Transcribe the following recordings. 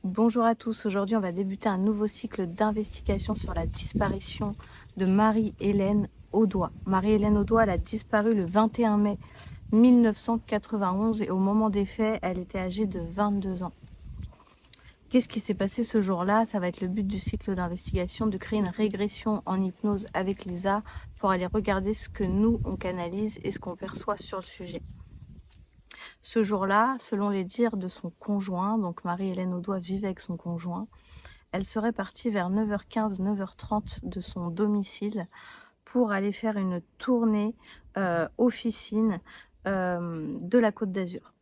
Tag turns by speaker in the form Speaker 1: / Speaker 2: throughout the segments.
Speaker 1: Bonjour à tous, aujourd'hui on va débuter un nouveau cycle d'investigation sur la disparition de Marie-Hélène Audoy. Marie-Hélène Audoy, elle a disparu le 21 mai 1991 et au moment des faits, elle était âgée de 22 ans. Qu'est-ce qui s'est passé ce jour-là? Ça va être le but du cycle d'investigation, de créer une régression en hypnose avec Lisa pour aller regarder ce que nous on canalise et ce qu'on perçoit sur le sujet. Ce jour-là, selon les dires de son conjoint, donc Marie-Hélène Audoy vivait avec son conjoint, elle serait partie vers 9h15, 9h30 de son domicile pour aller faire une tournée officine de la Côte d'Azur.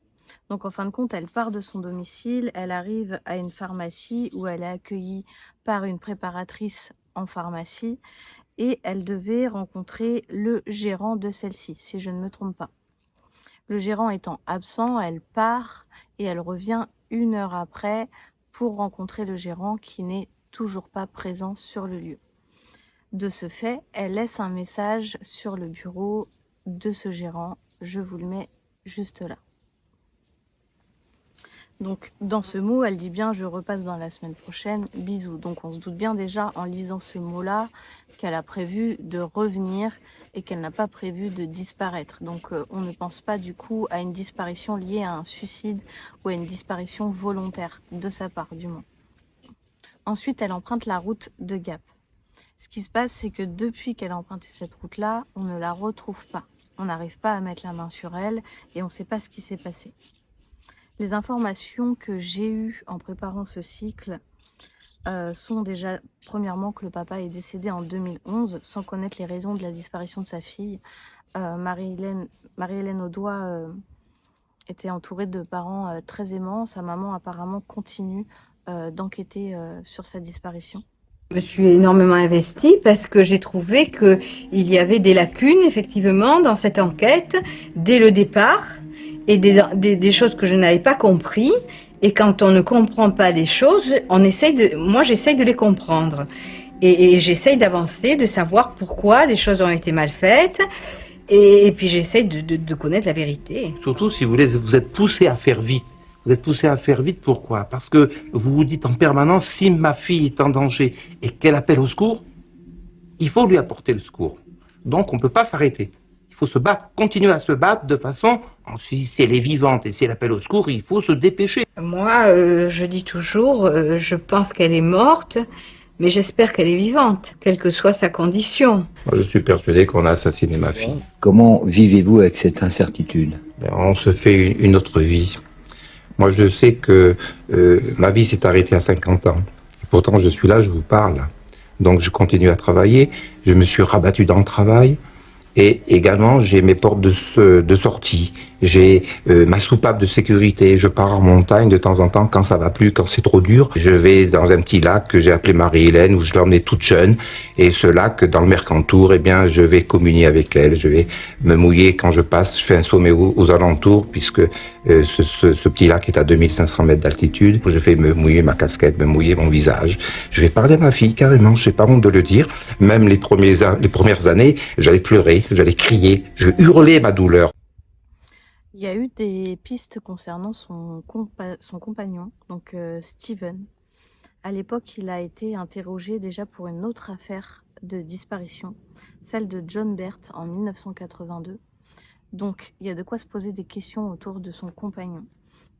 Speaker 1: Donc en fin de compte, elle part de son domicile, elle arrive à une pharmacie où elle est accueillie par une préparatrice en pharmacie et elle devait rencontrer le gérant de celle-ci, si je ne me trompe pas. Le gérant étant absent, elle part et elle revient 1 heure après pour rencontrer le gérant qui n'est toujours pas présent sur le lieu. De ce fait, elle laisse un message sur le bureau de ce gérant. Je vous le mets juste là. Donc, dans ce mot, elle dit bien « je repasse dans la semaine prochaine, bisous ». Donc, on se doute bien déjà en lisant ce mot-là qu'elle a prévu de revenir et qu'elle n'a pas prévu de disparaître. Donc, on ne pense pas du coup à une disparition liée à un suicide ou à une disparition volontaire, de sa part du moins. Ensuite, elle emprunte la route de Gap. Ce qui se passe, c'est que depuis qu'elle a emprunté cette route-là, on ne la retrouve pas. On n'arrive pas à mettre la main sur elle et on ne sait pas ce qui s'est passé. Les informations que j'ai eues en préparant ce cycle sont déjà, premièrement, que le papa est décédé en 2011 sans connaître les raisons de la disparition de sa fille. Marie-Hélène Audoy était entourée de parents très aimants. Sa maman apparemment continue d'enquêter sur sa disparition.
Speaker 2: Je me suis énormément investie parce que j'ai trouvé qu'il y avait des lacunes effectivement dans cette enquête dès le départ et des choses que je n'avais pas compris. Et quand on ne comprend pas les choses, moi j'essaye de les comprendre et j'essaye d'avancer, de savoir pourquoi les choses ont été mal faites et puis j'essaye de connaître la vérité.
Speaker 3: Surtout si vous êtes poussé à faire vite. Vous êtes poussé à faire vite, pourquoi? Parce que vous vous dites en permanence, si ma fille est en danger et qu'elle appelle au secours, il faut lui apporter le secours. Donc on ne peut pas s'arrêter. Il faut se battre, continuer à se battre de façon, si elle est vivante et si elle appelle au secours, il faut se dépêcher.
Speaker 2: Moi, je dis toujours, je pense qu'elle est morte, mais j'espère qu'elle est vivante, quelle que soit sa condition.
Speaker 3: Moi, je suis persuadé qu'on a assassiné ma fille.
Speaker 4: Comment vivez-vous avec cette incertitude?
Speaker 3: On se fait une autre vie. Moi, je sais que ma vie s'est arrêtée à 50 ans. Et pourtant, je suis là, je vous parle. Donc, je continue à travailler. Je me suis rabattu dans le travail. Et également, j'ai mes portes de sortie. J'ai ma soupape de sécurité. Je pars en montagne de temps en temps quand ça va plus, quand c'est trop dur. Je vais dans un petit lac que j'ai appelé Marie-Hélène, où je l'ai emmenée toute jeune. Et ce lac, dans le Mercantour, eh bien, je vais communier avec elle. Je vais me mouiller quand je passe. Je fais un sommet aux alentours, puisque ce petit lac est à 2500 mètres d'altitude. Je fais me mouiller ma casquette, me mouiller mon visage. Je vais parler à ma fille, carrément. Je n'ai pas honte de le dire. Même les premières années, j'allais pleurer, j'allais crier, je hurlais ma douleur.
Speaker 1: Il y a eu des pistes concernant son compagnon, donc Steven. À l'époque, il a été interrogé déjà pour une autre affaire de disparition, celle de John Bert en 1982. Donc, il y a de quoi se poser des questions autour de son compagnon.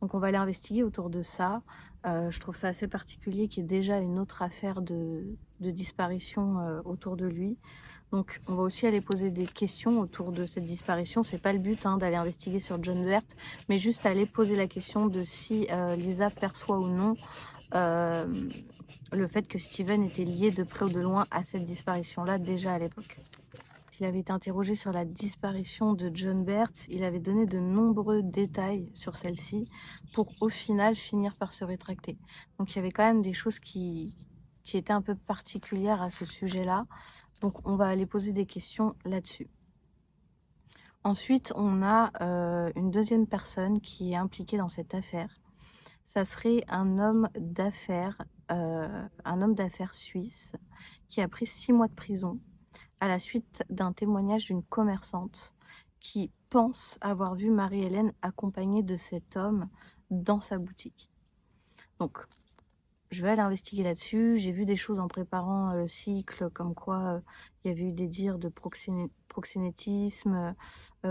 Speaker 1: Donc, on va aller investiguer autour de ça. Je trouve ça assez particulier qu'il y ait déjà une autre affaire de disparition autour de lui. Donc, on va aussi aller poser des questions autour de cette disparition. C'est pas le but d'aller investiguer sur John Bert, mais juste aller poser la question de si Lisa perçoit ou non le fait que Steven était lié de près ou de loin à cette disparition-là déjà à l'époque. Il avait été interrogé sur la disparition de John Bert. Il avait donné de nombreux détails sur celle-ci pour au final finir par se rétracter. Donc il y avait quand même des choses qui étaient un peu particulières à ce sujet-là. Donc on va aller poser des questions là-dessus. Ensuite, on a une deuxième personne qui est impliquée dans cette affaire. Ça serait un homme d'affaires suisse qui a pris 6 mois de prison à la suite d'un témoignage d'une commerçante qui pense avoir vu Marie-Hélène accompagnée de cet homme dans sa boutique. Donc, je vais aller investiguer là-dessus. J'ai vu des choses en préparant le cycle, comme quoi il y avait eu des dires de proxénétisme,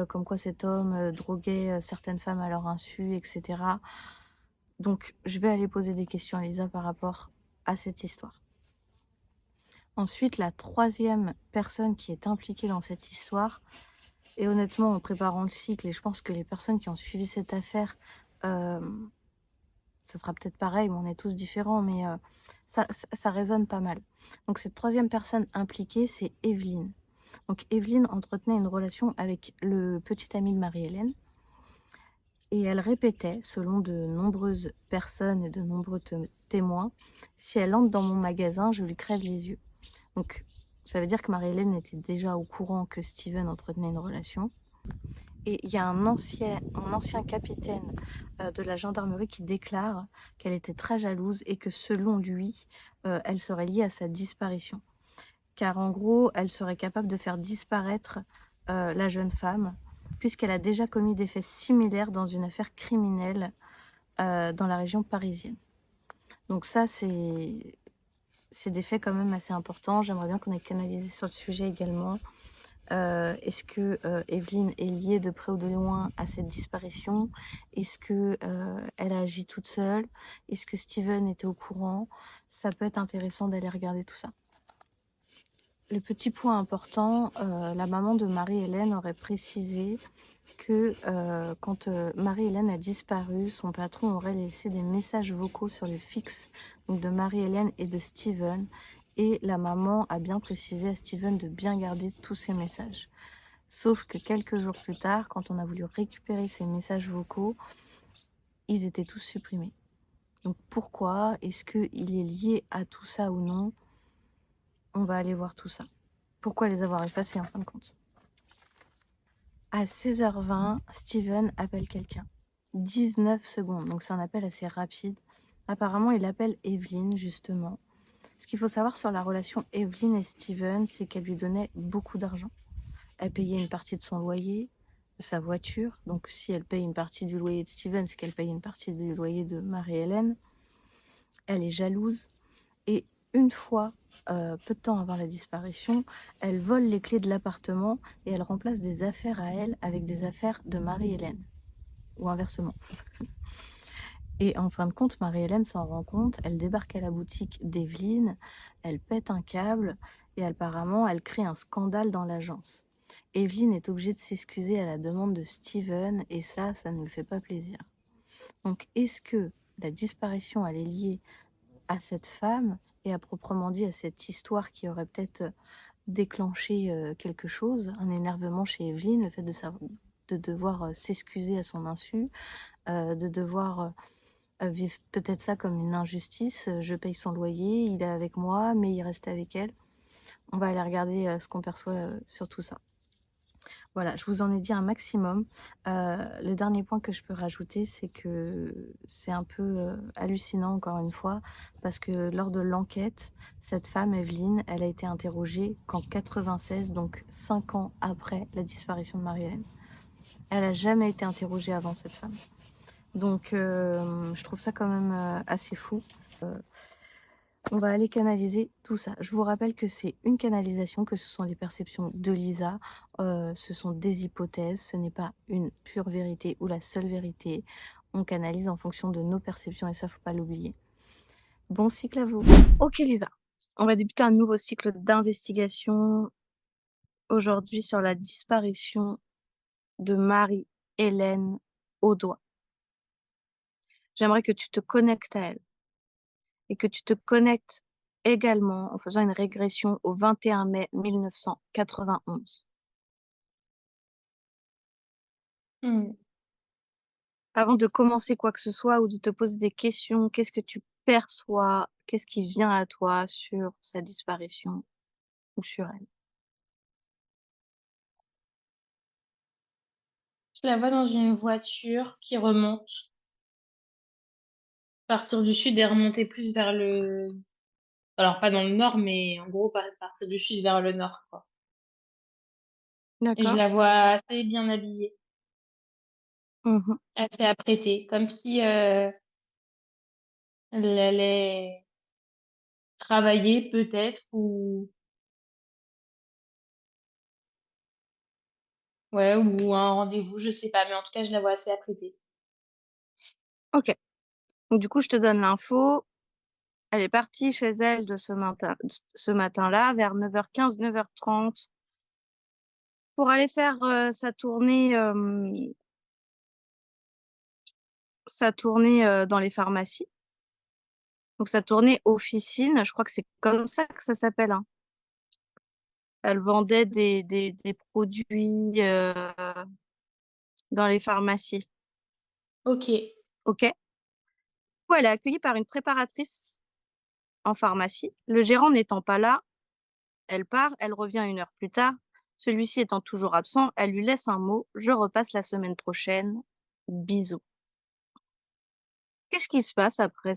Speaker 1: comme quoi cet homme droguait certaines femmes à leur insu, etc. Donc, je vais aller poser des questions à Lisa par rapport à cette histoire. Ensuite, la troisième personne qui est impliquée dans cette histoire, et honnêtement, en préparant le cycle, et je pense que les personnes qui ont suivi cette affaire, ça sera peut-être pareil, mais on est tous différents, mais ça résonne pas mal. Donc cette troisième personne impliquée, c'est Evelyne. Donc Evelyne entretenait une relation avec le petit ami de Marie-Hélène, et elle répétait, selon de nombreuses personnes et de nombreux témoins, si elle entre dans mon magasin, je lui crève les yeux. Donc ça veut dire que Marie-Hélène était déjà au courant que Steven entretenait une relation. Et il y a un ancien capitaine de la gendarmerie qui déclare qu'elle était très jalouse et que selon lui, elle serait liée à sa disparition. Car en gros, elle serait capable de faire disparaître la jeune femme, puisqu'elle a déjà commis des faits similaires dans une affaire criminelle dans la région parisienne. Donc ça, c'est des faits quand même assez importants. J'aimerais bien qu'on ait canalisé sur le sujet également. Est-ce que Evelyne est liée de près ou de loin à cette disparition? Est-ce que elle a agi toute seule? Est-ce que Steven était au courant? Ça peut être intéressant d'aller regarder tout ça. Le petit point important, la maman de Marie-Hélène aurait précisé que quand Marie-Hélène a disparu, son patron aurait laissé des messages vocaux sur le fixe donc de Marie-Hélène et de Steven. Et la maman a bien précisé à Steven de bien garder tous ces messages. Sauf que quelques jours plus tard, quand on a voulu récupérer ces messages vocaux, ils étaient tous supprimés. Donc pourquoi? Est-ce qu'il est lié à tout ça ou non? On va aller voir tout ça. Pourquoi les avoir effacés en fin de compte? À 16h20, Steven appelle quelqu'un. 19 secondes, donc c'est un appel assez rapide. Apparemment, il appelle Evelyne, justement. Ce qu'il faut savoir sur la relation Evelyne et Steven, c'est qu'elle lui donnait beaucoup d'argent. Elle payait une partie de son loyer, de sa voiture. Donc si elle paye une partie du loyer de Steven, c'est qu'elle paye une partie du loyer de Marie-Hélène. Elle est jalouse. Et une fois, peu de temps avant la disparition, elle vole les clés de l'appartement et elle remplace des affaires à elle avec des affaires de Marie-Hélène. Ou inversement. Et en fin de compte, Marie-Hélène s'en rend compte, elle débarque à la boutique d'Evelyne, elle pète un câble et apparemment elle crée un scandale dans l'agence. Evelyne est obligée de s'excuser à la demande de Steven et ça ne lui fait pas plaisir. Donc est-ce que la disparition elle est liée à cette femme et à proprement dit à cette histoire qui aurait peut-être déclenché quelque chose, un énervement chez Evelyne, le fait de devoir s'excuser à son insu, de devoir vivre peut-être ça comme une injustice. Je paye son loyer, il est avec moi, mais il reste avec elle. On va aller regarder ce qu'on perçoit sur tout ça. Voilà, je vous en ai dit un maximum. Le dernier point que je peux rajouter, c'est que c'est un peu hallucinant, encore une fois, parce que lors de l'enquête, cette femme, Evelyne, elle a été interrogée qu'en 96, donc 5 ans après la disparition de Marie-Hélène. Elle n'a jamais été interrogée avant, cette femme. Donc, je trouve ça quand même assez fou. On va aller canaliser tout ça. Je vous rappelle que c'est une canalisation, que ce sont les perceptions de Lisa, ce sont des hypothèses, ce n'est pas une pure vérité ou la seule vérité. On canalise en fonction de nos perceptions et ça, faut pas l'oublier. Bon cycle à vous. Ok Lisa, on va débuter un nouveau cycle d'investigation aujourd'hui sur la disparition de Marie-Hélène Audoin. J'aimerais que tu te connectes à elle et que tu te connectes également en faisant une régression au 21 mai 1991. Avant de commencer quoi que ce soit ou de te poser des questions, qu'est-ce que tu perçois, qu'est-ce qui vient à toi sur sa disparition ou sur elle?
Speaker 5: Je la vois dans une voiture qui remonte. Partir du sud et remonter plus vers le... Alors, pas dans le nord, mais en gros, partir du sud vers le nord, quoi. Et je
Speaker 1: D'accord.
Speaker 5: la vois assez bien habillée,
Speaker 1: Mhm.
Speaker 5: assez apprêtée, comme si elle allait travailler peut-être ou ouais, ou un rendez-vous, je sais pas, mais en tout cas, je la vois assez apprêtée.
Speaker 1: Ok. Donc, du coup, je te donne l'info. Elle est partie chez elle de ce matin-là, vers 9h15, 9h30, pour aller faire sa tournée dans les pharmacies. Donc, sa tournée officine, je crois que c'est comme ça que ça s'appelle, hein. Elle vendait des produits dans les pharmacies.
Speaker 5: Ok.
Speaker 1: OK. Du coup, elle est accueillie par une préparatrice en pharmacie. Le gérant n'étant pas là, elle part, elle revient 1 heure plus tard. Celui-ci étant toujours absent, elle lui laisse un mot. Je repasse la semaine prochaine. Bisous. Qu'est-ce qui se passe après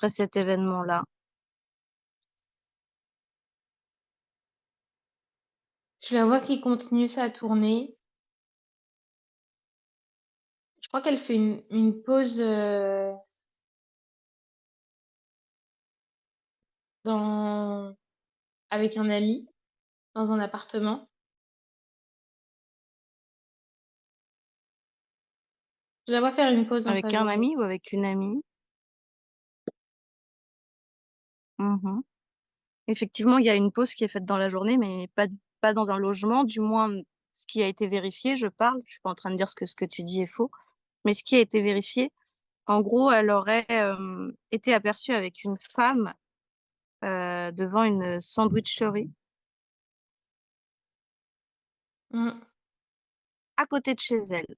Speaker 1: cet événement-là?
Speaker 5: Je la vois qui continue sa tournée. Je crois qu'elle fait une pause dans... avec un ami dans un appartement. Je la vois faire une pause dans sa
Speaker 1: Avec un
Speaker 5: journée.
Speaker 1: ami ou avec une amie? Mhm. Effectivement, il y a une pause qui est faite dans la journée, mais pas dans un logement. Du moins, ce qui a été vérifié, je parle. Je suis pas en train de dire ce que tu dis est faux. Mais ce qui a été vérifié, en gros, elle aurait été aperçue avec une femme devant une sandwicherie
Speaker 5: Mm.
Speaker 1: à côté de chez elle.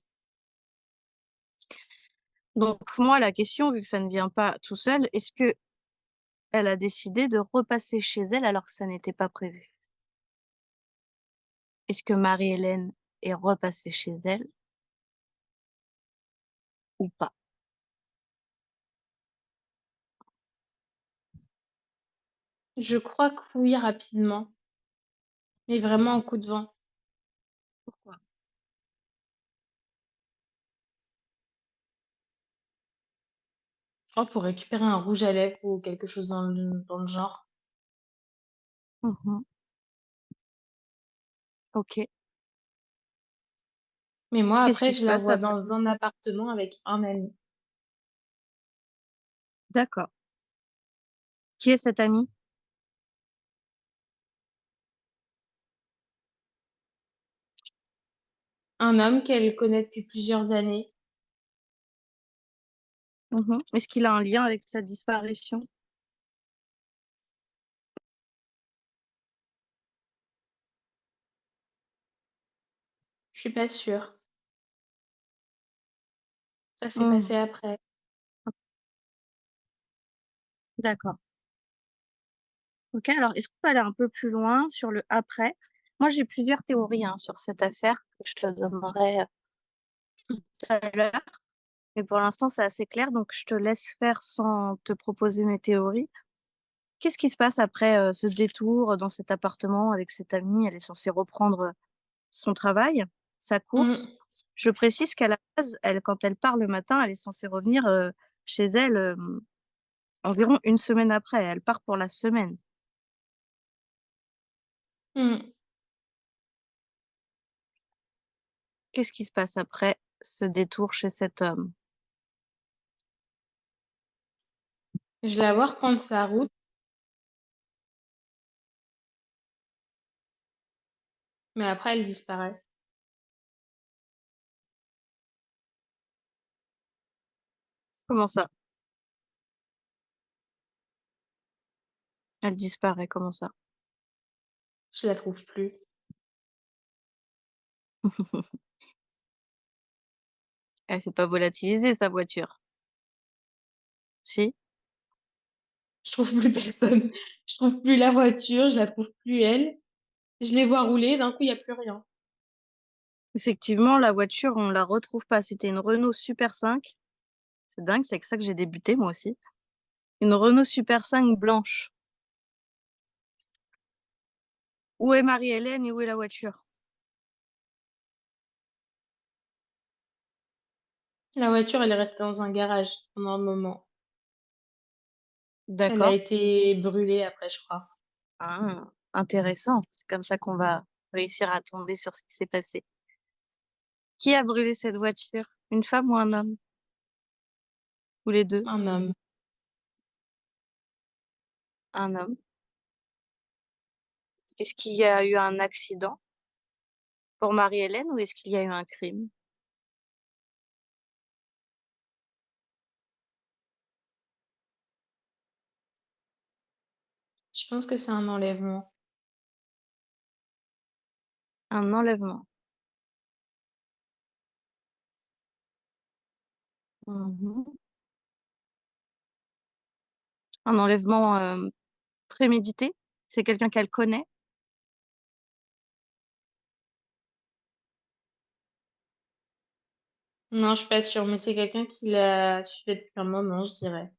Speaker 1: Donc moi, la question, vu que ça ne vient pas tout seul, est-ce que elle a décidé de repasser chez elle alors que ça n'était pas prévu? Est-ce que Marie-Hélène est repassée chez elle ou pas?
Speaker 5: Je crois que oui, rapidement. Mais vraiment en coup de vent.
Speaker 1: Pourquoi?
Speaker 5: Je crois pour récupérer un rouge à lèvres ou quelque chose dans le genre.
Speaker 1: Mhm. Ok.
Speaker 5: Mais moi,
Speaker 1: Qu'est-ce
Speaker 5: après,
Speaker 1: qui se
Speaker 5: je la
Speaker 1: passe
Speaker 5: vois
Speaker 1: après?
Speaker 5: dans un appartement avec un ami.
Speaker 1: D'accord. Qui est cet ami?
Speaker 5: Un homme qu'elle connaît depuis plusieurs années.
Speaker 1: Mhm. Est-ce qu'il a un lien avec sa disparition?
Speaker 5: Je suis pas sûre. Ça s'est
Speaker 1: Mhm.
Speaker 5: passé après.
Speaker 1: D'accord. Ok, alors est-ce qu'on peut aller un peu plus loin sur le après? Moi, j'ai plusieurs théories hein, sur cette affaire que je te donnerai tout à l'heure. Mais pour l'instant, c'est assez clair, donc je te laisse faire sans te proposer mes théories. Qu'est-ce qui se passe après ce détour dans cet appartement avec cette amie? Elle est censée reprendre son travail, sa course.
Speaker 5: Mm.
Speaker 1: Je précise qu'à la base, quand elle part le matin, elle est censée revenir chez elle environ 1 semaine après. Elle part pour la semaine.
Speaker 5: Mm.
Speaker 1: Qu'est-ce qui se passe après ce détour chez cet homme?
Speaker 5: Je la vois reprendre sa route, mais après, elle disparaît.
Speaker 1: Comment ça? Elle disparaît, comment ça?
Speaker 5: Je la trouve plus.
Speaker 1: Elle s'est pas volatilisée, sa voiture. Si?
Speaker 5: Je trouve plus personne. Je trouve plus la voiture, je la trouve plus elle. Je les vois rouler, d'un coup, il n'y a plus rien.
Speaker 1: Effectivement, la voiture, on la retrouve pas. C'était une Renault Super 5. C'est dingue, c'est avec ça que j'ai débuté, moi aussi. Une Renault Super 5 blanche. Où est Marie-Hélène et où est la voiture?
Speaker 5: La voiture, elle est restée dans un garage pendant un moment. Elle a
Speaker 1: D'accord.
Speaker 5: été brûlée après, je crois.
Speaker 1: Ah, intéressant. C'est comme ça qu'on va réussir à tomber sur ce qui s'est passé. Qui a brûlé cette voiture? Une femme ou un homme? Ou les 2?
Speaker 5: Un homme.
Speaker 1: Un homme. Est-ce qu'il y a eu un accident pour Marie-Hélène ou est-ce qu'il y a eu un crime?
Speaker 5: Je pense que c'est un enlèvement.
Speaker 1: Un enlèvement. Mmh. Un enlèvement, prémédité? C'est quelqu'un qu'elle connaît?
Speaker 5: Non, je suis pas sûre, mais c'est quelqu'un qui la suivait depuis un moment, je dirais.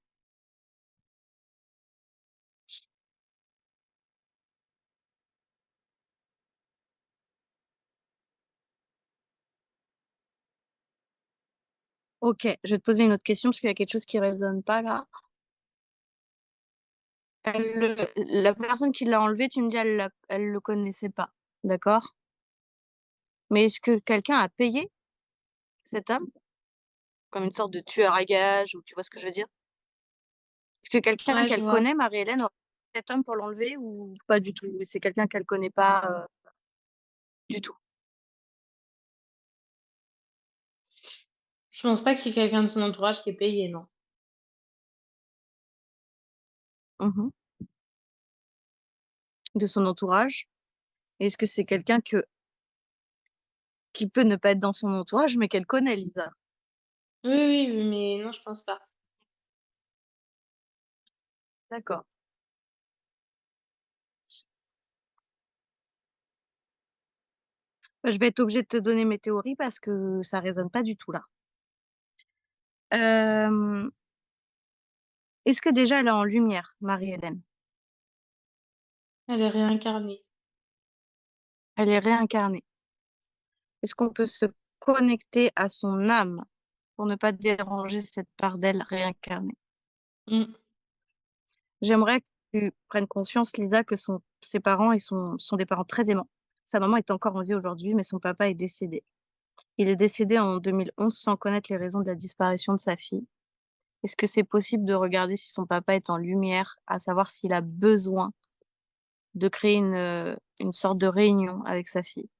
Speaker 1: OK, je vais te poser une autre question parce qu'il y a quelque chose qui résonne pas là. La personne qui l'a enlevé, tu me dis elle le connaissait pas, d'accord? Mais est-ce que quelqu'un a payé cet homme? Comme une sorte de tueur à gages ou tu vois ce que je veux dire? Est-ce que quelqu'un
Speaker 5: Ouais, je
Speaker 1: qu'elle
Speaker 5: vois.
Speaker 1: connaît, Marie-Hélène, aurait payé cet homme pour l'enlever ou pas du tout? C'est quelqu'un qu'elle connaît pas, du tout?
Speaker 5: Je pense pas qu'il y ait quelqu'un de son entourage qui ait payé, non.
Speaker 1: Mmh. De son entourage? Est-ce que c'est quelqu'un qui peut ne pas être dans son entourage, mais qu'elle connaît, Lisa?
Speaker 5: Oui, oui, oui, mais non, je pense pas.
Speaker 1: D'accord. Bah, je vais être obligée de te donner mes théories parce que ça résonne pas du tout là. Hem, Est-ce que déjà elle est en lumière, Marie-Hélène?
Speaker 5: Elle est réincarnée.
Speaker 1: Elle est réincarnée. Est-ce qu'on peut se connecter à son âme pour ne pas déranger cette part d'elle réincarnée?
Speaker 5: Mmh.
Speaker 1: J'aimerais que tu prennes conscience, Lisa, que ses parents, sont des parents très aimants. Sa maman est encore en vie aujourd'hui, mais son papa est décédé. Il est décédé en 2011 sans connaître les raisons de la disparition de sa fille. Est-ce que c'est possible de regarder si son papa est en lumière, à savoir s'il a besoin de créer une sorte de réunion avec sa fille?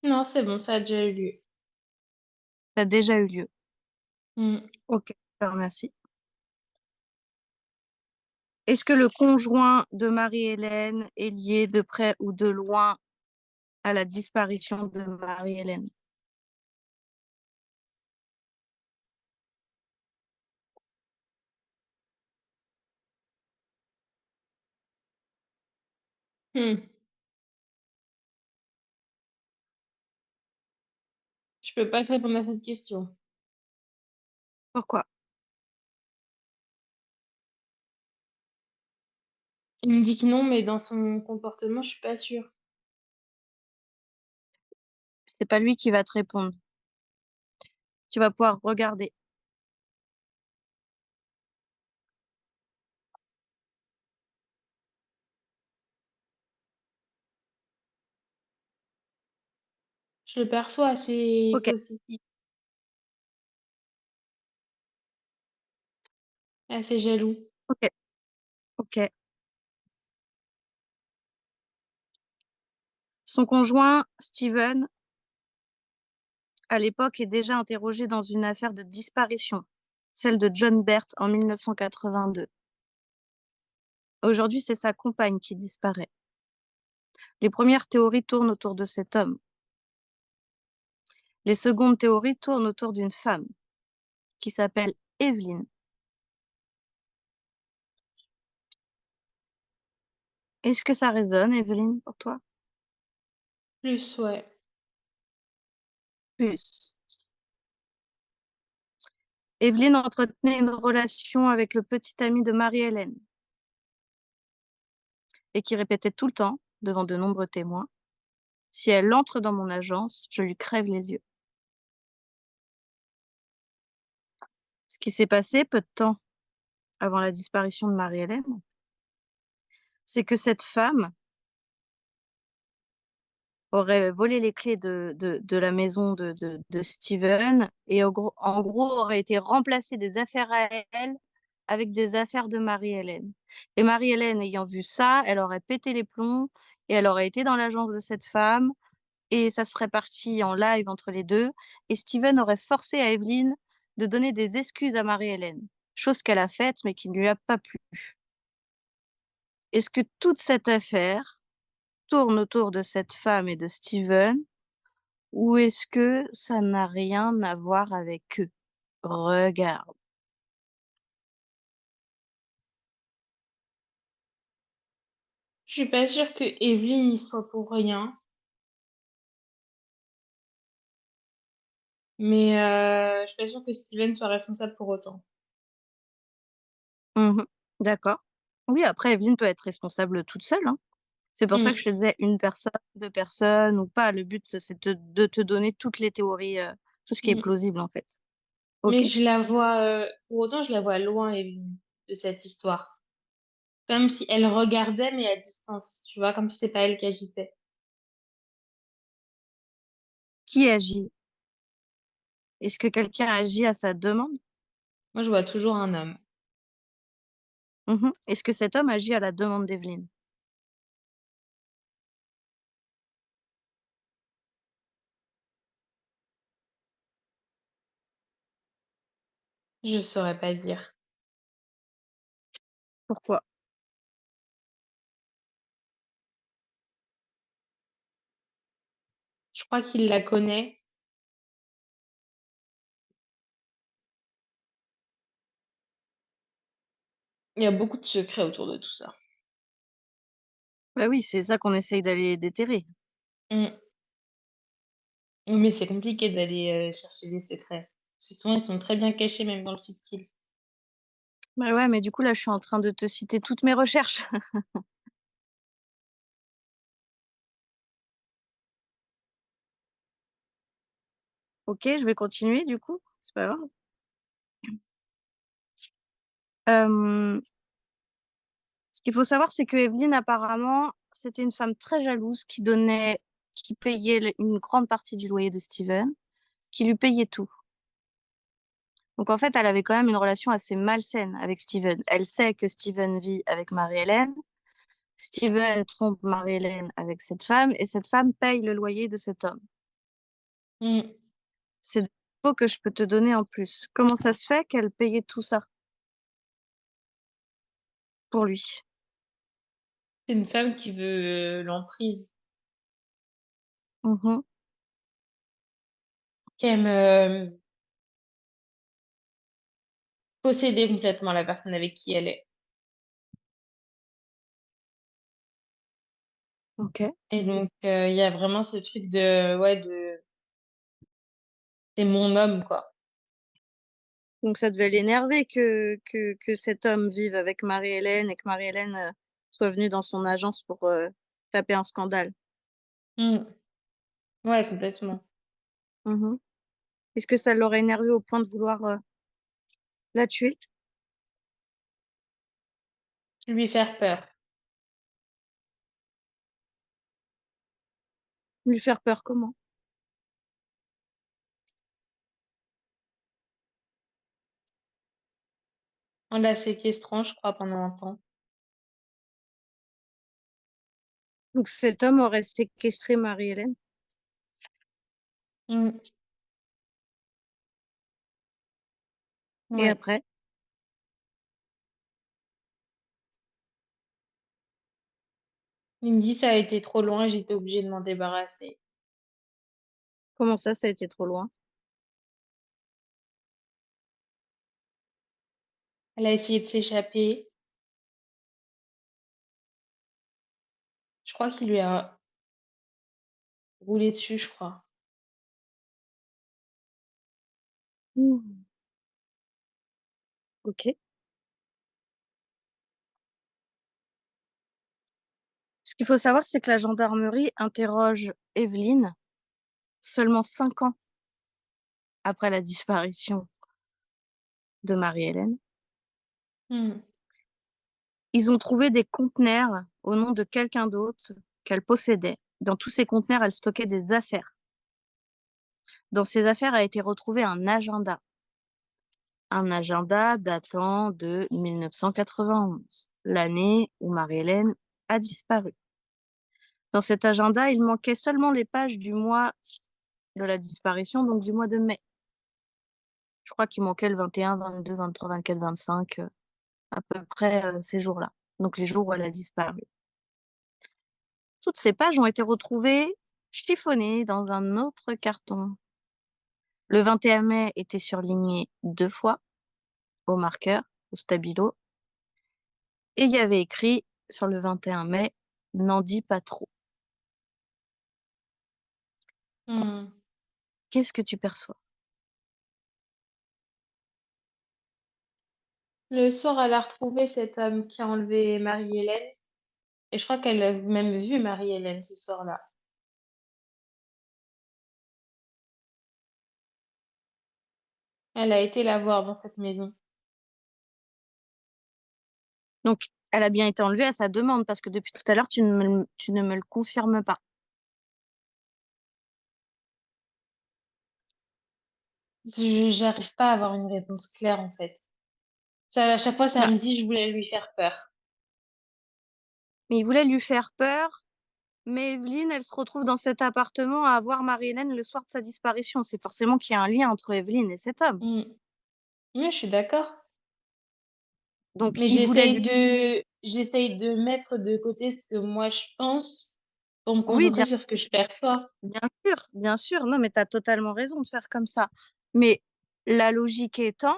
Speaker 5: Non, c'est bon, ça a déjà eu lieu.
Speaker 1: Ça a déjà eu lieu.
Speaker 5: Mmh.
Speaker 1: OK, je te remercie. Est-ce que le conjoint de Marie-Hélène est lié de près ou de loin à la disparition de Marie-Hélène?
Speaker 5: Mmh. Je peux pas te répondre à cette question.
Speaker 1: Pourquoi?
Speaker 5: Il me dit que non, mais dans son comportement, je suis pas sûre.
Speaker 1: C'est pas lui qui va te répondre. Tu vas pouvoir regarder.
Speaker 5: Je le perçois assez
Speaker 1: OK,
Speaker 5: possessif, assez jaloux.
Speaker 1: OK, OK. Son conjoint, Steven, à l'époque, est déjà interrogé dans une affaire de disparition, celle de John Bert en 1982. Aujourd'hui, c'est sa compagne qui disparaît. Les premières théories tournent autour de cet homme. Les secondes théories tournent autour d'une femme qui s'appelle Evelyn. Est-ce que ça résonne, Evelyn, pour toi?
Speaker 5: Plus, ouais.
Speaker 1: Plus. Evelyn entretenait une relation avec le petit ami de Marie-Hélène et qui répétait tout le temps, devant de nombreux témoins, si elle entre dans mon agence, je lui crève les yeux. Ce qui s'est passé peu de temps avant la disparition de Marie-Hélène, c'est que cette femme aurait volé les clés de la maison de Steven et en gros aurait été remplacée des affaires à elle avec des affaires de Marie-Hélène. Et Marie-Hélène, ayant vu ça, elle aurait pété les plombs et elle aurait été dans l'agence de cette femme et ça serait parti en live entre les deux. Et Steven aurait forcé à Evelyn de donner des excuses à Marie-Hélène, chose qu'elle a faite mais qui ne lui a pas plu. Est-ce que toute cette affaire tourne autour de cette femme et de Steven ou est-ce que ça n'a rien à voir avec eux? Regarde.
Speaker 5: Je suis pas sûre que Evelyn y soit pour rien, mais je suis pas sûre que Steven soit responsable pour autant.
Speaker 1: Mhm. D'accord. Oui, après, Evelyne peut être responsable toute seule, hein. C'est pour ça que
Speaker 5: Mm.
Speaker 1: je te disais une personne, deux personnes ou pas. Le but, c'est de te donner toutes les théories, tout ce qui est
Speaker 5: Mm.
Speaker 1: plausible, en fait.
Speaker 5: Mais
Speaker 1: Ok.
Speaker 5: je la vois, pour autant, je la vois loin, Evelyn, de cette histoire. Comme si elle regardait, mais à distance, tu vois, comme si c'est pas elle qui agitait.
Speaker 1: Qui agit? Est-ce que quelqu'un agit à sa demande?
Speaker 5: Moi, je vois toujours un homme.
Speaker 1: Mhm. Est-ce que cet homme agit à la demande d'Evelyne?
Speaker 5: Je saurais pas dire.
Speaker 1: Pourquoi?
Speaker 5: Je crois qu'il la connaît. Il y a beaucoup de secrets autour de tout ça.
Speaker 1: Bah oui, c'est ça qu'on essaye d'aller déterrer.
Speaker 5: Mm. Oui, mais c'est compliqué d'aller chercher des secrets. Parce que souvent, ils sont très bien cachés, même dans le subtil.
Speaker 1: Bah ouais, mais du coup, là, je suis en train de te citer toutes mes recherches. Ok, je vais continuer, du coup. C'est pas grave. Euh, Ce qu'il faut savoir, c'est que Evelyne, apparemment, c'était une femme très jalouse qui payait une grande partie du loyer de Steven, qui lui payait tout. Donc en fait, elle avait quand même une relation assez malsaine avec Steven. Elle sait que Steven vit avec Marie-Hélène. Steven trompe Marie-Hélène avec cette femme et cette femme paye le loyer de cet homme.
Speaker 5: Mm.
Speaker 1: C'est le info que je peux te donner en plus. Comment ça se fait qu'elle payait tout ça pour lui?
Speaker 5: C'est une femme qui veut l'emprise,
Speaker 1: Mhm.
Speaker 5: qui aime posséder complètement la personne avec qui elle est.
Speaker 1: Ok.
Speaker 5: Et donc, il y a vraiment ce truc de, ouais, c'est mon homme, quoi.
Speaker 1: Donc ça devait l'énerver que cet homme vive avec Marie-Hélène et que Marie-Hélène soit venue dans son agence pour taper un scandale.
Speaker 5: Mm. Ouais, complètement.
Speaker 1: Mhm. Est-ce que ça l'aurait énervé au point de vouloir la tuer?
Speaker 5: Lui faire peur.
Speaker 1: Lui faire peur comment?
Speaker 5: En la séquestrant, je crois, pendant un temps.
Speaker 1: Donc cet homme aurait séquestré Marie-Hélène
Speaker 5: Mm.
Speaker 1: et
Speaker 5: Ouais.
Speaker 1: après,
Speaker 5: Il me dit ça a été trop loin, j'étais obligée de m'en débarrasser.
Speaker 1: comment ça a été trop loin?
Speaker 5: Elle a essayé de s'échapper. Je crois qu'il lui a roulé dessus, je crois.
Speaker 1: Mhm. Ok. Ce qu'il faut savoir, c'est que la gendarmerie interroge Evelyne seulement 5 ans après la disparition de Marie-Hélène.
Speaker 5: Mmh.
Speaker 1: Ils ont trouvé des conteneurs au nom de quelqu'un d'autre qu'elle possédait. Dans tous ces conteneurs, elle stockait des affaires. Dans ces affaires a été retrouvé un agenda datant de 1991, l'année où Marie-Hélène a disparu. Dans cet agenda, il manquait seulement les pages du mois de la disparition, donc du mois de mai. Je crois qu'il manquait le 21, 22, 23, 24, 25, à peu près ces jours-là. Donc les jours où elle a disparu. Toutes ces pages ont été retrouvées chiffonnées dans un autre carton. Le 21 mai était surligné 2 fois au marqueur, au stabilo, et il y avait écrit sur le 21 mai, n'en dis pas trop.
Speaker 5: Mmh.
Speaker 1: Qu'est-ce que tu perçois?
Speaker 5: Le soir, elle a retrouvé cet homme qui a enlevé Marie-Hélène et je crois qu'elle a même vu Marie-Hélène ce soir-là. Elle a été la voir dans cette maison.
Speaker 1: Donc, elle a bien été enlevée à sa demande, parce que depuis tout à l'heure, tu ne me le confirmes pas.
Speaker 5: J'arrive pas à avoir une réponse claire, en fait. Ça, à chaque fois, ça
Speaker 1: Bah,
Speaker 5: me dit: «Je voulais lui faire peur».
Speaker 1: mais il voulait lui faire peur, mais Evelyne, elle se retrouve dans cet appartement à voir Marie-Hélène le soir de sa disparition. C'est forcément qu'il y a un lien entre Evelyne et cet homme.
Speaker 5: Mmh. Oui, je suis d'accord,
Speaker 1: Donc,
Speaker 5: mais
Speaker 1: il voulait lui...
Speaker 5: j'essaye de mettre de côté ce que moi je pense pour me
Speaker 1: Oui,
Speaker 5: concentrer sur ce que je perçois.
Speaker 1: bien sûr. Non, mais tu as totalement raison de faire comme ça. Mais la logique étant,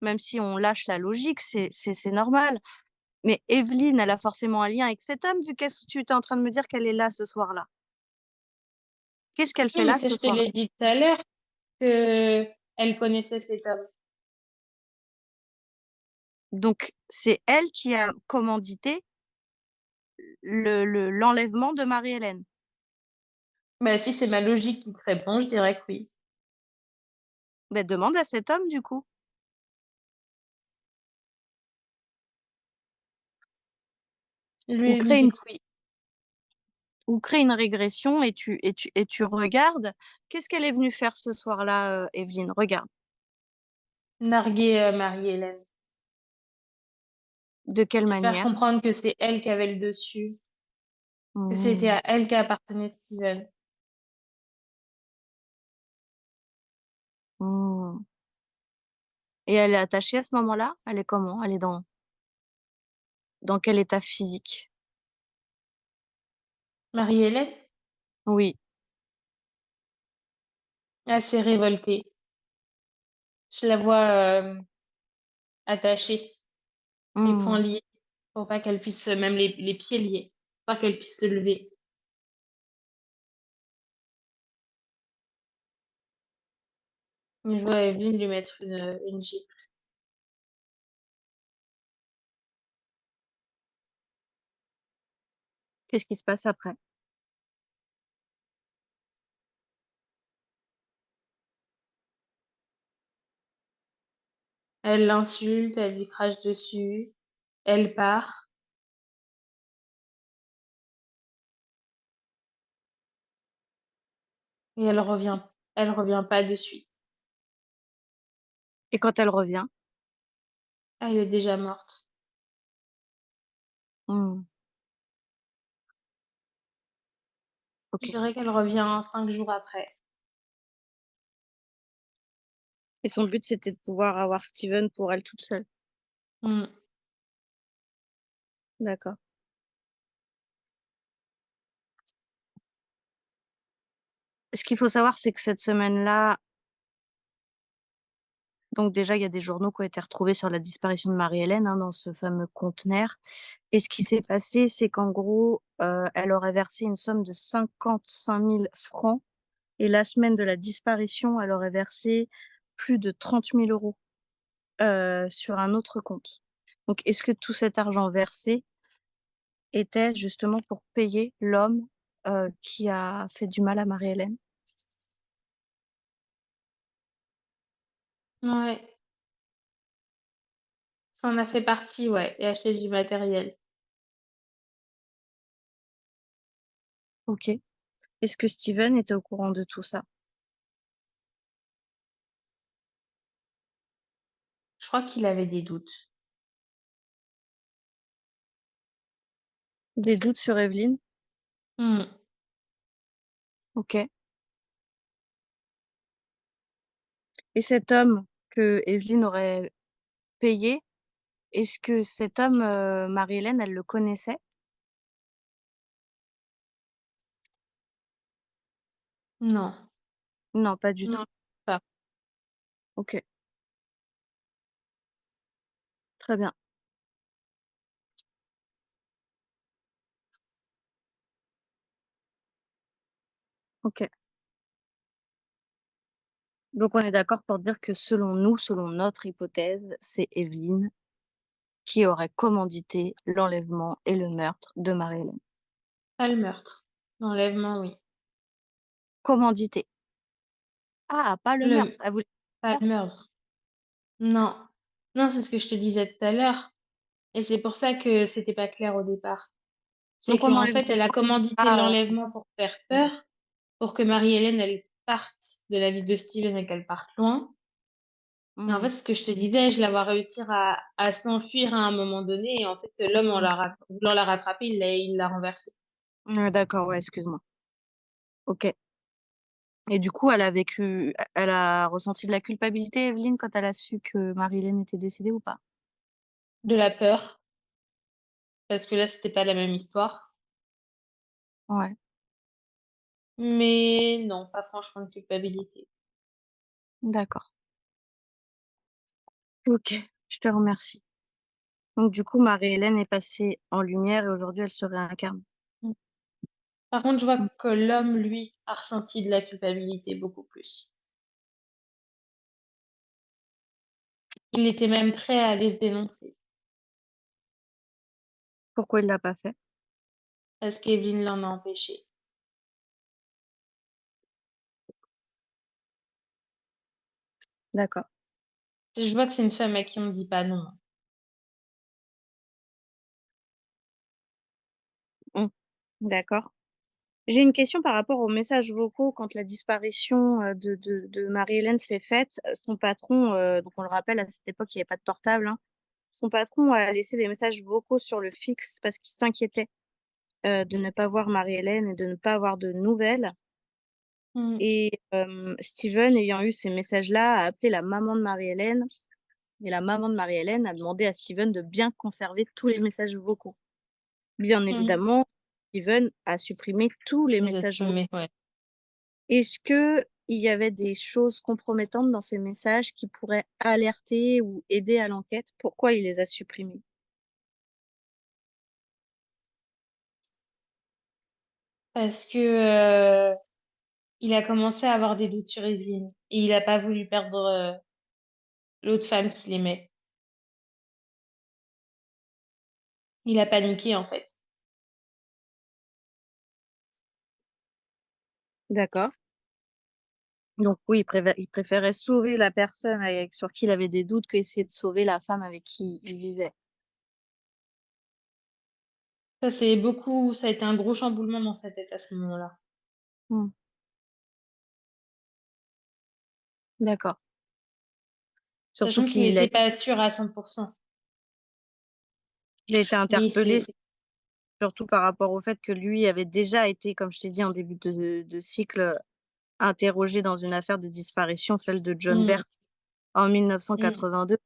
Speaker 1: même si on lâche la logique, c'est normal. Mais Evelyne, elle a forcément un lien avec cet homme, vu que tu es en train de me dire qu'elle est là ce soir-là. Qu'est-ce qu'elle
Speaker 5: Oui,
Speaker 1: fait
Speaker 5: mais
Speaker 1: là
Speaker 5: ça,
Speaker 1: ce
Speaker 5: je te
Speaker 1: soir-là?
Speaker 5: l'ai dit tout à l'heure, qu'elle connaissait cet homme.
Speaker 1: Donc, c'est elle qui a commandité l'enlèvement de Marie-Hélène.
Speaker 5: Bah, si c'est ma logique qui te répond, je dirais que oui.
Speaker 1: Ben, demande à cet homme, du coup. Ou
Speaker 5: Lui me
Speaker 1: crée
Speaker 5: dit
Speaker 1: une,
Speaker 5: que oui.
Speaker 1: ou crée une régression et tu regardes. Qu'est-ce qu'elle est venue faire ce soir-là, Evelyne? Regarde.
Speaker 5: Narguer, Marie-Hélène.
Speaker 1: De quelle
Speaker 5: Lui faire
Speaker 1: manière?
Speaker 5: comprendre que c'est elle qui avait le dessus, que c'était
Speaker 1: Mmh.
Speaker 5: à elle qu'appartenait Steven.
Speaker 1: Mmh. Et elle est attachée à ce moment-là? Elle est comment? Elle est dans quel état physique?
Speaker 5: Marie-Hélène,
Speaker 1: Oui.
Speaker 5: assez révoltée. Je la vois, attachée, les poings
Speaker 1: Mmh.
Speaker 5: liés, pour pas qu'elle puisse, même les pieds liés, pour pas qu'elle puisse se lever. Et je vois Evelyne lui mettre une gifle.
Speaker 1: Qu'est-ce qui se passe après?
Speaker 5: Elle l'insulte, elle lui crache dessus, elle part et elle revient pas de suite.
Speaker 1: Et quand elle revient?
Speaker 5: Elle est déjà morte.
Speaker 1: Mmh.
Speaker 5: Je
Speaker 1: OK.
Speaker 5: dirais qu'elle revient 5 jours après.
Speaker 1: Et son but, c'était de pouvoir avoir Steven pour elle toute seule.
Speaker 5: Mmh.
Speaker 1: D'accord. Ce qu'il faut savoir, c'est que cette semaine-là, donc déjà, il y a des journaux qui ont été retrouvés sur la disparition de Marie-Hélène, hein, dans ce fameux conteneur. Et ce qui s'est passé, c'est qu'en gros, elle aurait versé une somme de 55 000 francs, et la semaine de la disparition, elle aurait versé plus de 30 000 € sur un autre compte. Donc, est-ce que tout cet argent versé était justement pour payer l'homme, qui a fait du mal à Marie-Hélène?
Speaker 5: Ouais, Ça en a fait partie, ouais, et acheter du matériel.
Speaker 1: Ok. Est-ce que Steven était au courant de tout ça?
Speaker 5: Je crois qu'il avait des doutes.
Speaker 1: Des doutes sur Evelyne?
Speaker 5: Mmh.
Speaker 1: Ok. Et cet homme que Evelyne aurait payé, est-ce que cet homme, Marie-Hélène, elle le connaissait?
Speaker 5: Non,
Speaker 1: Non, pas du tout.
Speaker 5: non, pas.
Speaker 1: Ok, très bien. Ok. Donc on est d'accord pour dire que selon nous, selon notre hypothèse, c'est Evelyne qui aurait commandité l'enlèvement et le meurtre de Marie-Hélène.
Speaker 5: Pas le meurtre. L'enlèvement, oui.
Speaker 1: Commandité. Ah, pas le
Speaker 5: Le
Speaker 1: meurtre. Elle voulait
Speaker 5: Pas
Speaker 1: le
Speaker 5: le
Speaker 1: meurtre.
Speaker 5: meurtre. Non. Non, c'est ce que je te disais tout à l'heure et c'est pour ça que c'était pas clair au départ. C'est
Speaker 1: Donc on
Speaker 5: qu'en
Speaker 1: enlève
Speaker 5: fait,
Speaker 1: les
Speaker 5: elle a
Speaker 1: gens.
Speaker 5: commandité
Speaker 1: Ah,
Speaker 5: l'enlèvement pour faire peur, pour que Marie-Hélène, elle parte de la vie de Steven et qu'elle parte loin. Mais en
Speaker 1: hmm,
Speaker 5: fait, ce que je te disais, je la vois réussir à s'enfuir à un moment donné et en fait, l'homme,
Speaker 1: hmm.
Speaker 5: voulant la rattraper, il l'a renversée.
Speaker 1: D'accord, ouais, excuse-moi. Ok. Et du coup, elle a ressenti de la culpabilité, Evelyne, quand elle a su que Marie-Hélène était décédée ou pas?
Speaker 5: De la peur, parce que là, c'était pas la même histoire.
Speaker 1: Ouais,
Speaker 5: Mais non, pas franchement de culpabilité.
Speaker 1: d'accord. Ok, je te remercie. Donc du coup, Marie-Hélène est passée en lumière et aujourd'hui, elle se réincarne.
Speaker 5: Mm. Par contre, je vois
Speaker 1: Hmm.
Speaker 5: que l'homme, lui, a ressenti de la culpabilité beaucoup plus. Il était même prêt à aller se dénoncer,
Speaker 1: Pourquoi il l'a pas fait?
Speaker 5: parce qu'Evelyne l'en a empêché.
Speaker 1: D'accord.
Speaker 5: Je vois que c'est une femme à qui on ne dit pas non.
Speaker 1: Hmm. D'accord. J'ai une question par rapport aux messages vocaux quand la disparition de Marie-Hélène s'est faite. Son patron, donc on le rappelle, à cette époque, il n'y avait pas de portable, hein. Son patron a laissé des messages vocaux sur le fixe parce qu'il s'inquiétait de ne pas voir Marie-Hélène et de ne pas avoir de nouvelles.
Speaker 5: Mm,
Speaker 1: Et Steven, ayant eu ces messages-là, a appelé la maman de Marie-Hélène. Et la maman de Marie-Hélène a demandé à Steven de bien conserver tous les messages vocaux. Bien
Speaker 5: mm.
Speaker 1: évidemment, Steven a supprimé tous les
Speaker 5: Les
Speaker 1: messages vocaux.
Speaker 5: assumés, ouais.
Speaker 1: Est-ce que il y avait des choses compromettantes dans ces messages qui pourraient alerter ou aider à l'enquête? Pourquoi il les a supprimés?
Speaker 5: Parce que il a commencé à avoir des doutes sur Evelyne et il n'a pas voulu perdre l'autre femme qu'il aimait. Il a paniqué en fait.
Speaker 1: D'accord. Donc oui, il préférait sauver la personne sur qui il avait des doutes qu'essayer de sauver la femme avec qui il vivait.
Speaker 5: Ça a été un gros chamboulement dans sa tête à ce moment-là.
Speaker 1: Hmm, d'accord. Surtout
Speaker 5: Sachant qu'il
Speaker 1: qu'il a,
Speaker 5: n'était pas sûr à 100%.
Speaker 1: il a été
Speaker 5: Mais
Speaker 1: interpellé,
Speaker 5: c'est,
Speaker 1: surtout par rapport au fait que lui avait déjà été, comme je t'ai dit en début de cycle, interrogé dans une affaire de disparition, celle de John
Speaker 5: Mm,
Speaker 1: Bert en
Speaker 5: mm,
Speaker 1: 1982.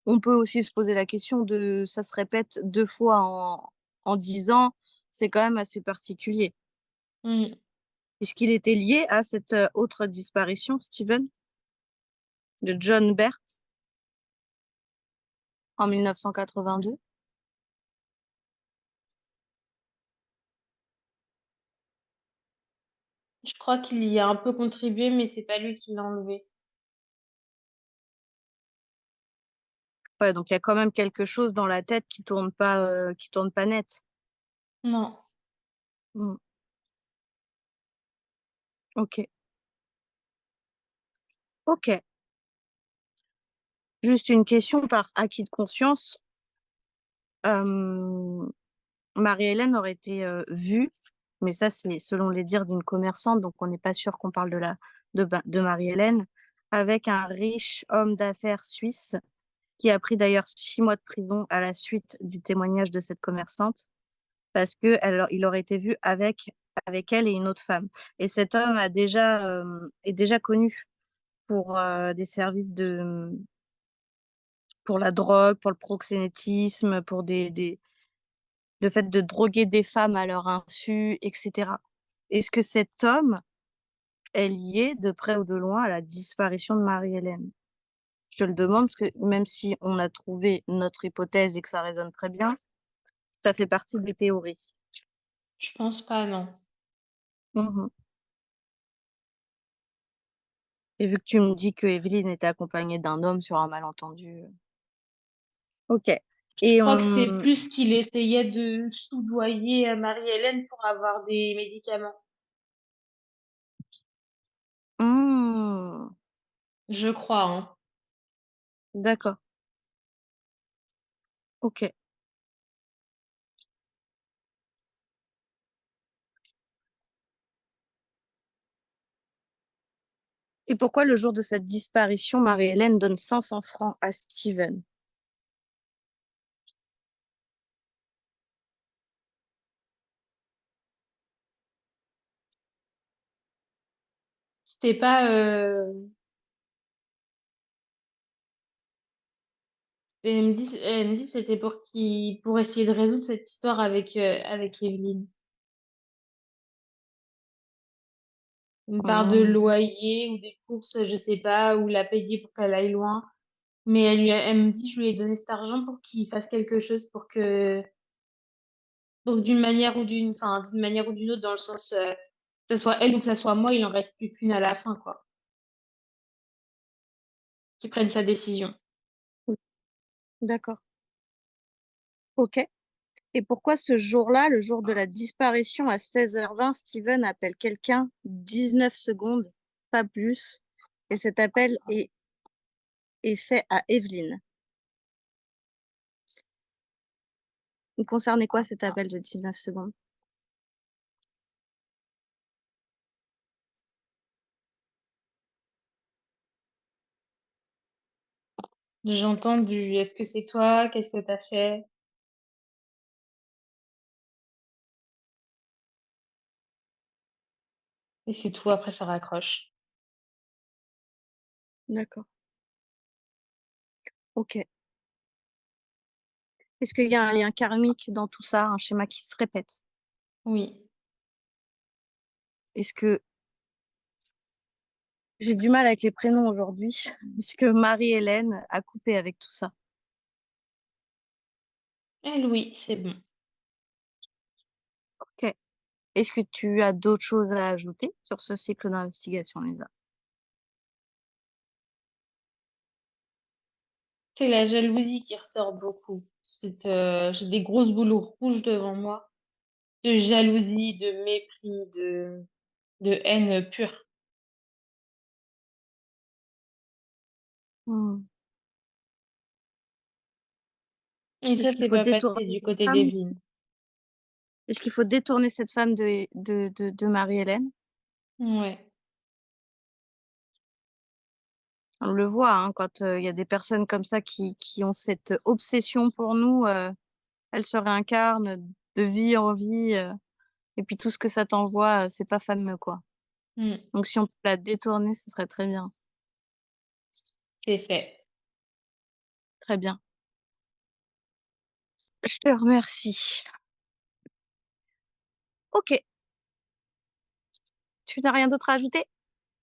Speaker 1: On peut aussi se poser la question de ça se répète deux fois en 10 ans, c'est quand même assez particulier.
Speaker 5: mm.
Speaker 1: Est-ce qu'il était lié à cette autre disparition, Steven, de John Bert en 1982?
Speaker 5: Je crois qu'il y a un peu contribué, mais c'est pas lui qui l'a enlevé.
Speaker 1: Ouais, donc il y a quand même quelque chose dans la tête qui tourne pas net.
Speaker 5: Non.
Speaker 1: Hmm, ok, ok. Juste une question par acquis de conscience. Euh, Marie-Hélène aurait été vue, mais ça c'est selon les dires d'une commerçante, donc on n'est pas sûr qu'on parle de Marie-Hélène, avec un riche homme d'affaires suisse qui a pris d'ailleurs 6 mois de prison à la suite du témoignage de cette commerçante, parce que il aurait été vu avec elle et une autre femme. Et cet homme est déjà connu pour des services pour la drogue, pour le proxénétisme, pour le fait de droguer des femmes à leur insu, etc. Est-ce que cet homme est lié de près ou de loin à la disparition de Marie-Hélène? Je le demande parce que même si on a trouvé notre hypothèse et que ça résonne très bien, ça fait partie des théories.
Speaker 5: Je pense pas, non.
Speaker 1: Mhm. Et vu que tu me dis que Evelyne était accompagnée d'un homme sur un malentendu. Ok.
Speaker 5: Je
Speaker 1: Et
Speaker 5: crois que c'est
Speaker 1: on...
Speaker 5: plus qu'il essayait de soudoyer Marie-Hélène pour avoir des médicaments.
Speaker 1: Hmm,
Speaker 5: Je crois, hein.
Speaker 1: d'accord. Ok. Et pourquoi le jour de cette disparition, Marie-Hélène donne 500 francs à Steven?
Speaker 5: C'était pas. Elle me dit que c'était pour essayer de résoudre cette histoire avec Evelyne. Une part de
Speaker 1: Hmm,
Speaker 5: loyer ou des courses, je sais pas, ou la payer pour qu'elle aille loin. Mais elle me dit, je lui ai donné cet argent pour qu'il fasse quelque chose pour que, donc d'une manière ou d'une autre, dans le sens, que ce soit elle ou que ce soit moi, il en reste plus qu'une à la fin, quoi. Qu'il prenne sa décision.
Speaker 1: d'accord. Ok. Et pourquoi ce jour-là, le jour de la disparition à 16h20, Steven appelle quelqu'un 19 secondes, pas plus, et cet appel est fait à Evelyne? Il concernait quoi cet appel de 19 secondes?
Speaker 5: J'entends est-ce que c'est toi? Qu'est-ce que t'as fait? Et c'est tout, après ça raccroche.
Speaker 1: D'accord. Ok. Est-ce qu'il y a un lien karmique dans tout ça, un schéma qui se répète?
Speaker 5: Oui.
Speaker 1: Est-ce que j'ai du mal avec les prénoms aujourd'hui? Est-ce que Marie-Hélène a coupé avec tout ça?
Speaker 5: Elle, oui, c'est bon.
Speaker 1: Ok. Est-ce que tu as d'autres choses à ajouter sur ce cycle d'investigation, Lisa?
Speaker 5: C'est la jalousie qui ressort beaucoup. J'ai des grosses boules rouges devant moi. De jalousie, de mépris, de haine pure.
Speaker 1: Hmm.
Speaker 5: Et
Speaker 1: Est-ce
Speaker 5: ça,
Speaker 1: qu'il
Speaker 5: c'est
Speaker 1: faut
Speaker 5: pas passé
Speaker 1: détourner
Speaker 5: du
Speaker 1: cette
Speaker 5: côté
Speaker 1: femme?
Speaker 5: d'Evelyne.
Speaker 1: Est-ce qu'il faut détourner cette femme de Marie-Hélène?
Speaker 5: Ouais.
Speaker 1: On le voit, hein, quand il y a des personnes comme ça qui ont cette obsession pour nous, elles se réincarnent de vie en vie, et puis tout ce que ça t'envoie, c'est pas fameux, quoi.
Speaker 5: Mm.
Speaker 1: Donc si on peut la détourner, ce serait très bien.
Speaker 5: C'est fait.
Speaker 1: Très bien. Je te remercie. Ok, tu n'as rien d'autre à ajouter?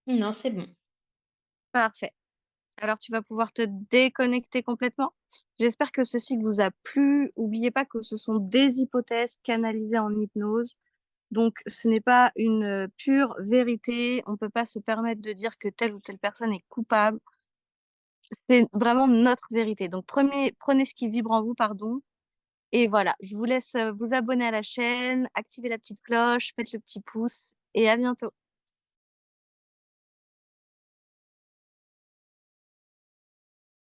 Speaker 5: Non, c'est bon.
Speaker 1: Parfait. Alors tu vas pouvoir te déconnecter complètement. J'espère que ceci vous a plu. N'oubliez pas que ce sont des hypothèses canalisées en hypnose. Donc, ce n'est pas une pure vérité. On ne peut pas se permettre de dire que telle ou telle personne est coupable. C'est vraiment notre vérité. Donc, prenez ce qui vibre en vous, pardon. Et voilà, je vous laisse vous abonner à la chaîne, activer la petite cloche, mettre le petit pouce et à bientôt.